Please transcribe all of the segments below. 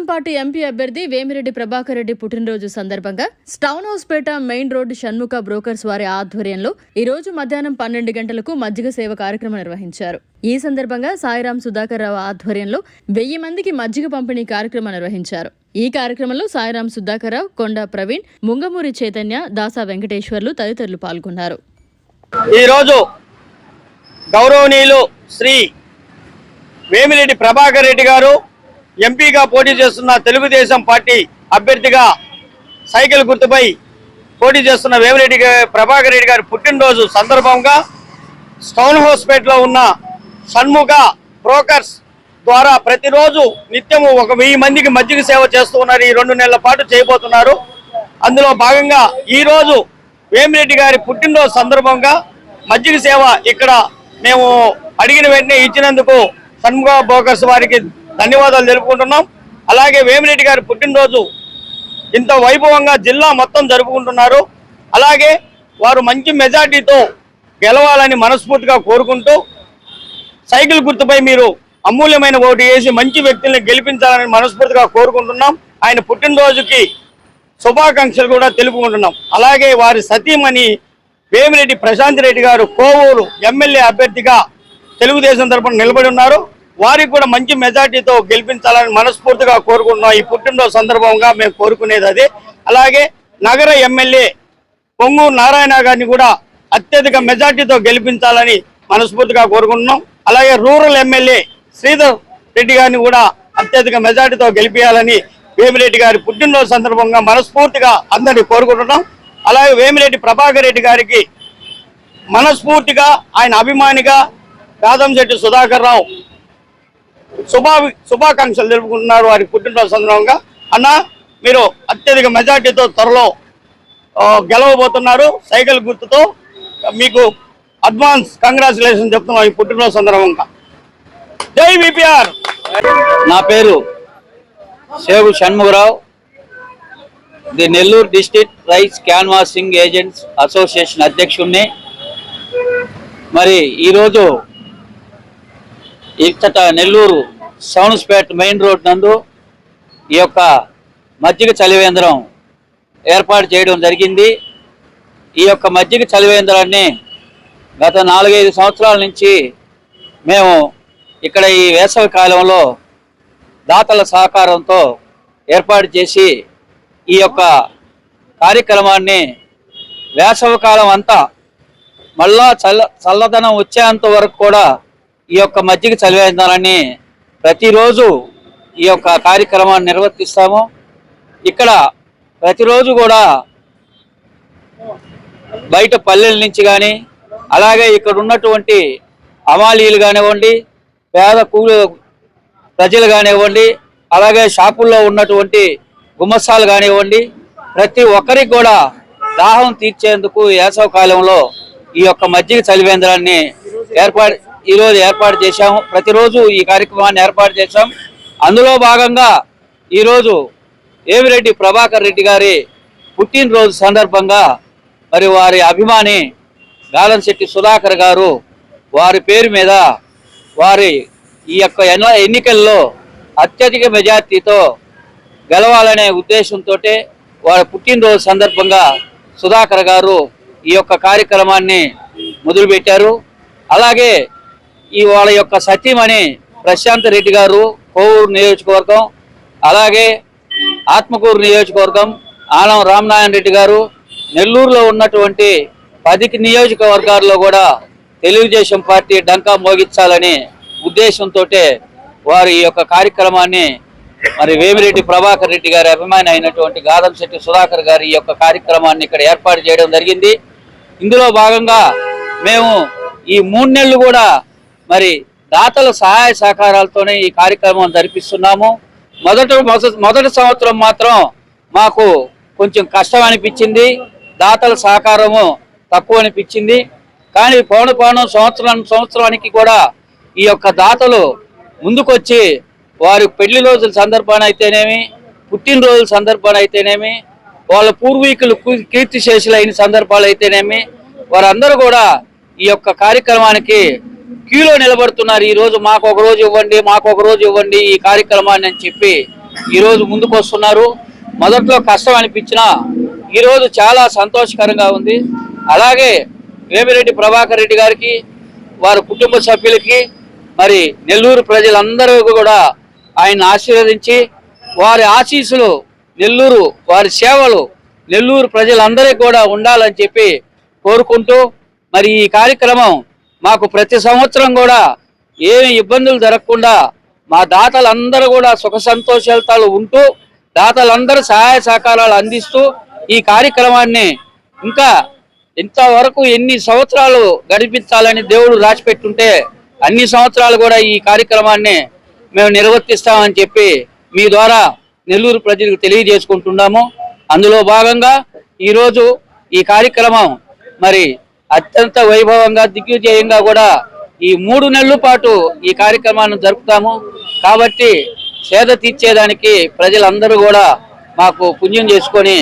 Party MP అభ్యర్థి వేమిరెడ్డి ప్రభాకర్ రెడ్డి పుట్టినరోజు సందర్భంగా టౌన్ హౌస్ పేట మెయిన్ రోడ్ షణ్ముఖ బ్రోకర్స్ వారి ఆధ్వర్యంలో ఈ రోజు మధ్యాహ్నం 12 గంటలకు మజ్జిగ సేవ కార్యక్రమం నిర్వహించారు. ఈ సందర్భంగా సాయిరాం సుధాకర్ రావు ఆధ్వర్యంలో 1000 మందికి మజ్జిగ పంపిణీ కార్యక్రమం నిర్వహించారు. ఈ కార్యక్రమంలో సాయిరాం సుధాకర్ రావు, కొండ ప్రవీణ్, ముంగమూరి చైతన్య, దాసా వెంకటేశ్వర్లు తదితరులు పాల్గొన్నారు. ఈ రోజు గౌరవనీయులు శ్రీ వేమిరెడ్డి ప్రభాకర్ రెడ్డి గారు ఎంపీగా పోటీ చేస్తున్న తెలుగుదేశం పార్టీ అభ్యర్థిగా సైకిల్ గుర్తుపై పోటీ చేస్తున్న వేమిరెడ్డి ప్రభాకర్ రెడ్డి గారి పుట్టినరోజు సందర్భంగా టౌన్ హౌస్ పేటలో ఉన్న షణ్ముఖ బ్రోకర్స్ ద్వారా ప్రతిరోజు నిత్యము 1000 మందికి మజ్జిగ సేవ చేస్తూ ఉన్నారు. ఈ 2 నెలల పాటు చేయబోతున్నారు. అందులో భాగంగా ఈరోజు వేమిరెడ్డి గారి పుట్టినరోజు సందర్భంగా మజ్జిగ సేవ ఇక్కడ మేము అడిగిన వెంటనే ఇచ్చినందుకు షణ్ముఖ బ్రోకర్స్ వారికి ధన్యవాదాలు తెలుపుకుంటున్నాం. అలాగే వేమిరెడ్డి గారి పుట్టినరోజు ఇంత వైభవంగా జిల్లా మొత్తం జరుపుకుంటున్నారు. అలాగే వారు మంచి మెజార్టీతో గెలవాలని మనస్ఫూర్తిగా కోరుకుంటూ సైకిల్ గుర్తుపై మీరు అమూల్యమైన ఓటు వేసి మంచి వ్యక్తుల్ని గెలిపించాలని మనస్ఫూర్తిగా కోరుకుంటున్నాం. ఆయన పుట్టినరోజుకి శుభాకాంక్షలు కూడా తెలుపుకుంటున్నాం. అలాగే వారి సతీమణి వేమిరెడ్డి ప్రశాంత్ రెడ్డి గారు కోవూరు ఎమ్మెల్యే అభ్యర్థిగా తెలుగుదేశం తరఫున నిలబడి ఉన్నారు. వారికి కూడా మంచి మెజార్టీతో గెలిపించాలని మనస్ఫూర్తిగా కోరుకుంటున్నాం. ఈ పుట్టినరోజు సందర్భంగా మేము కోరుకునేది అదే. అలాగే నగర ఎమ్మెల్యే పొంగూరు నారాయణ గారిని కూడా అత్యధిక మెజార్టీతో గెలిపించాలని మనస్ఫూర్తిగా కోరుకుంటున్నాం. అలాగే రూరల్ ఎమ్మెల్యే శ్రీధర్ రెడ్డి గారిని కూడా అత్యధిక మెజార్టీతో గెలిపించాలని వేమిరెడ్డి గారి పుట్టినరోజు సందర్భంగా మనస్ఫూర్తిగా అందరినీ కోరుకుంటున్నాం. అలాగే వేమిరెడ్డి ప్రభాకర్ రెడ్డి గారికి మనస్ఫూర్తిగా ఆయన అభిమానిగా కాదంశెట్టి సుధాకర్ రావు శుభాకాంక్షలు తెలుపుకుంటున్నారు. వారి పుట్టినరోజు సందర్భంగా అన్న మీరు అత్యధిక మెజార్టీతో త్వరలో గెలవబోతున్నారు. సైకిల్ గుర్తుతో మీకు అడ్వాన్స్ కంగ్రాచులేషన్ చెప్తున్నాం ఈ పుట్టినరోజు సందర్భంగా. జై విపిఆర్. నా పేరు Segu Shanmukharao, the Nellore district rice canvassing agents association అధ్యక్షుడిని. మరి ఈరోజు ఇచ్చట నెల్లూరు సౌన్స్పేట్ మెయిన్ రోడ్ నందు ఈ యొక్క మజ్జిగ చలివేంద్రం ఏర్పాటు చేయడం జరిగింది. ఈ యొక్క మజ్జిగ చలివేంద్రాన్ని గత 4-5 సంవత్సరాల నుంచి మేము ఇక్కడ ఈ వేసవి కాలంలో దాతల సహకారంతో ఏర్పాటు చేసి ఈ యొక్క కార్యక్రమాన్ని వేసవి కాలం అంతా మళ్ళా చల్లదనం వచ్చేంత వరకు కూడా ఈ యొక్క మజ్జిగ చలివేంద్రాన్ని ప్రతిరోజు ఈ యొక్క కార్యక్రమాన్ని నిర్వర్తిస్తాము. ఇక్కడ ప్రతిరోజు కూడా బయట పల్లెల నుంచి కానీ అలాగే ఇక్కడ ఉన్నటువంటి అమాలీలు కానివ్వండి, పేద కూలి ప్రజలు కానివ్వండి, అలాగే షాపుల్లో ఉన్నటువంటి గుమస్తాలు కానివ్వండి, ప్రతి ఒక్కరికి కూడా దాహం తీర్చేందుకు వేసవి కాలంలో ఈ యొక్క మజ్జిగ చలివేంద్రాన్ని ఈరోజు ఏర్పాటు చేశాము. ప్రతిరోజు ఈ కార్యక్రమాన్ని ఏర్పాటు చేశాం. అందులో భాగంగా ఈరోజు వేమిరెడ్డి ప్రభాకర్ రెడ్డి గారి పుట్టినరోజు సందర్భంగా మరి వారి అభిమాని గాలంశెట్టి సుధాకర్ గారు వారి పేరు మీద వారి ఈ యొక్క ఎన్నికల్లో అత్యధిక మెజార్టీతో గెలవాలనే ఉద్దేశంతో వారి పుట్టినరోజు సందర్భంగా సుధాకర్ గారు ఈ యొక్క కార్యక్రమాన్ని మొదలుపెట్టారు. అలాగే వాళ్ళ యొక్క సతీమణి ప్రశాంత్ రెడ్డి గారు కోవూరు నియోజకవర్గం, అలాగే ఆత్మకూరు నియోజకవర్గం ఆనం రామనారాయణ రెడ్డి గారు నెల్లూరులో ఉన్నటువంటి 10 నియోజకవర్గాల్లో కూడా తెలుగుదేశం పార్టీ డంకా మోగించాలని ఉద్దేశంతో వారు ఈ యొక్క కార్యక్రమాన్ని మరి వేమిరెడ్డి ప్రభాకర్ రెడ్డి గారి అభిమాని అయినటువంటి గాదంశెట్టి సుధాకర్ గారి ఈ యొక్క కార్యక్రమాన్ని ఇక్కడ ఏర్పాటు చేయడం జరిగింది. ఇందులో భాగంగా మేము ఈ 3 నెలలు కూడా మరి దాతల సహాయ సహకారాలతోనే ఈ కార్యక్రమం జరిపిస్తున్నాము. మొదటి సంవత్సరం మాత్రం మాకు కొంచెం కష్టం అనిపించింది, దాతల సహకారము తక్కువ అనిపించింది. కానీ పోను సంవత్సరానికి కూడా ఈ యొక్క దాతలు ముందుకొచ్చి వారి పెళ్లి రోజుల సందర్భాన్ని అయితేనేమి, పుట్టినరోజుల సందర్భాన్ని అయితేనేమి, వాళ్ళ పూర్వీకులు కీర్తిశేషులైన సందర్భాలు అయితేనేమి, వారందరూ కూడా ఈ యొక్క కార్యక్రమానికి క్యూలో నిలబడుతున్నారు. ఈ రోజు మాకు ఒక రోజు ఇవ్వండి, మాకు ఒక రోజు ఇవ్వండి ఈ కార్యక్రమాన్ని అని చెప్పి ఈరోజు ముందుకు వస్తున్నారు. మొదట్లో కష్టం అనిపించినా ఈరోజు చాలా సంతోషకరంగా ఉంది. అలాగే వేమిరెడ్డి ప్రభాకర్ రెడ్డి గారికి, వారి కుటుంబ సభ్యులకి, మరి నెల్లూరు ప్రజలందరూ కూడా ఆయన ఆశీర్వదించి వారి ఆశీస్సులు నెల్లూరు, వారి సేవలు నెల్లూరు ప్రజలందరికీ కూడా ఉండాలని చెప్పి కోరుకుంటూ, మరి ఈ కార్యక్రమం మాకు ప్రతి సంవత్సరం కూడా ఏమి ఇబ్బందులు జరగకుండా మా దాతలందరూ కూడా సుఖ సంతోషాలతో ఉంటూ దాతలందరూ సహాయ సహకారాలు అందిస్తూ ఈ కార్యక్రమాన్ని ఇంకా ఇంతవరకు ఎన్ని సంవత్సరాలు గడిపించాలని దేవుడు రాసిపెట్టుంటే అన్ని సంవత్సరాలు కూడా ఈ కార్యక్రమాన్ని మేము నిర్వర్తిస్తామని చెప్పి మీ ద్వారా నెల్లూరు ప్రజలకు తెలియజేసుకుంటున్నాము. అందులో భాగంగా ఈరోజు ఈ కార్యక్రమం మరి అత్యంత వైభవంగా దిగ్విజయంగా కూడా ఈ 3 నెలల పాటు ఈ కార్యక్రమాన్ని జరుపుతాము. కాబట్టి సేద తీర్చేదానికి ప్రజలందరూ కూడా మాకు పుణ్యం చేసుకొని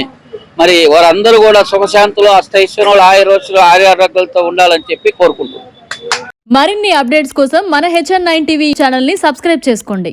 మరి వారందరూ కూడా సుఖశాంతులు, అష్టైశ్వర్యాలు, ఆరోగ్యాలతో ఉండాలని చెప్పి కోరుకుంటున్నాం. మరిన్ని అప్డేట్స్ కోసం మన HN9 టీవీ ఛానల్ ని సబ్స్క్రైబ్ చేసుకోండి.